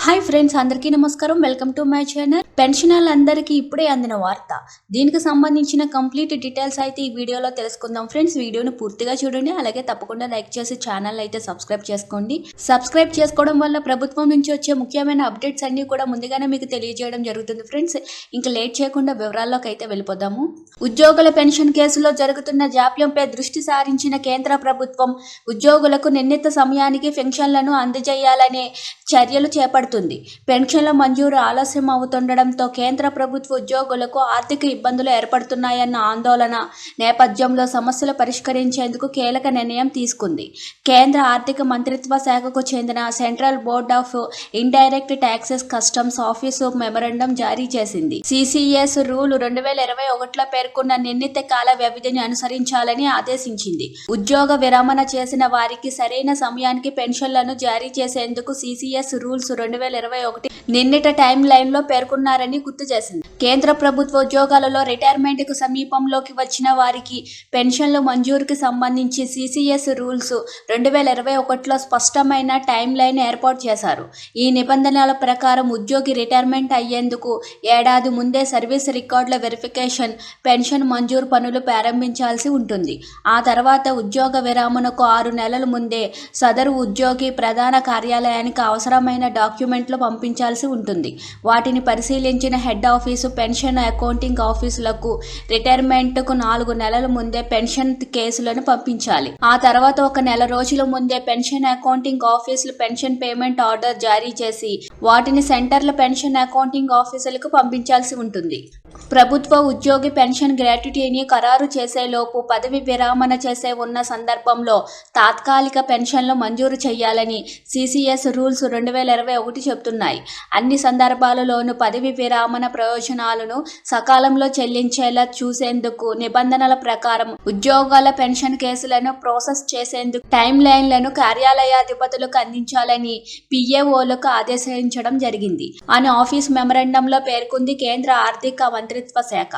Hi friends, అందరికీ నమస్కారం. Welcome to my channel. పెన్షనర్లందరికీ ఇప్పుడే అందిన వార్త. దీనికి సంబంధించిన కంప్లీట్ డీటెయిల్స్ అయితే ఈ వీడియోలో తెలుసుకుందాం ఫ్రెండ్స్. వీడియోను పూర్తిగా చూడండి, అలాగే తప్పకుండా లైక్ చేసి ఛానల్ అయితే సబ్స్క్రైబ్ చేసుకోండి. సబ్స్క్రైబ్ చేసుకోవడం వల్ల ప్రభుత్వం నుంచి వచ్చే ముఖ్యమైన అప్డేట్స్ అన్ని కూడా ముందుగానే మీకు తెలియజేయడం జరుగుతుంది ఫ్రెండ్స్. ఇంకా లేట్ చేయకుండా వివరాల్లోకి అయితే వెళ్ళిపోదాము. ఉద్యోగుల పెన్షన్ కేసులో జరుగుతున్న జాప్యంపై దృష్టి సారించిన కేంద్ర ప్రభుత్వం ఉద్యోగులకు నిర్ణీత సమయానికి పెన్షన్లను అందజేయాలనే చర్యలు చేపడుతుంది. పెన్షన్ల మంజూరు ఆలస్యం అవుతుండడంతో కేంద్ర ప్రభుత్వ ఉద్యోగులకు ఆర్థిక ఇబ్బందులు ఏర్పడుతున్నాయన్న ఆందోళన నేపథ్యంలో సమస్యలు పరిష్కరించేందుకు కీలక నిర్ణయం తీసుకుంది. కేంద్ర ఆర్థిక మంత్రిత్వ శాఖకు చెందిన central board of indirect taxes customs office memorandum జారీ చేసింది. సిసిఎస్ రూల్ 2021లో పేర్కొన్న నిర్ణీత కాల వ్యవధిని అనుసరించాలని ఆదేశించింది. ఉద్యోగ విరమణ చేసిన వారికి సరైన సమయానికి పెన్షన్లను జారీ చేసేందుకు సిసిఎస్ రూల్స్ 2021 నిర్ణీత టైం లైన్ లో పేర్కొన్నారని గుర్తు చేసింది. కేంద్ర ప్రభుత్వ ఉద్యోగాలలో రిటైర్మెంట్ కు సమీపంలోకి వచ్చిన వారికి పెన్షన్ల మంజూరుకి సంబంధించి సిసిఎస్ రూల్స్ 2021లో స్పష్టమైన టైం లైన్ ఏర్పాటు చేశారు. ఈ నిబంధనల ప్రకారం ఉద్యోగి రిటైర్మెంట్ అయ్యేందుకు ఏడాది ముందే సర్వీస్ రికార్డుల వెరిఫికేషన్, పెన్షన్ మంజూరు పనులు ప్రారంభించాల్సి ఉంటుంది. ఆ తర్వాత ఉద్యోగ విరామణకు 6 నెలల ముందే సదరు ఉద్యోగి ప్రధాన కార్యాలయానికి అవసరమైన డాక్యుమెంట్లు పంపించాల్సి ఉంటుంది. వాటిని పరిశీలించిన హెడ్ ఆఫీసు, పెన్షన్ అకౌంటింగ్ ఆఫీసులకు రిటైర్మెంట్కు 4 నెలల ముందే పెన్షన్ కేసులను పంపించాలి. ఆ తర్వాత 1 నెల రోజుల ముందే పెన్షన్ అకౌంటింగ్ ఆఫీసులు పెన్షన్ పేమెంట్ ఆర్డర్ జారీ చేసి వాటిని సెంటర్ల పెన్షన్ అకౌంటింగ్ ఆఫీసులకు పంపించాల్సి ఉంటుంది. ప్రభుత్వ ఉద్యోగి పెన్షన్ గ్రాట్యుటీని ఖరారు చేసేలోపు పదవి విరమణ చేసే ఉన్న సందర్భంలో తాత్కాలిక పెన్షన్లు మంజూరు చేయాలని సిసిఎస్ రూల్స్ 2021 చెబుతున్నాయి. అన్ని సందర్భాలలోనూ పదవి విరమణ ప్రయోజనాలను సకాలంలో చెల్లించేలా చూసేందుకు నిబంధనల ప్రకారం ఉద్యోగాల పెన్షన్ కేసులను ప్రాసెస్ చేసేందుకు టైం లైన్లను కార్యాలయాధిపతులకు అందించాలని పిఏఓలకు ఆదేశించడం జరిగింది అని ఆఫీస్ మెమరాండంలో పేర్కొంది కేంద్ర ఆర్థిక మంత్రిత్వ శాఖ.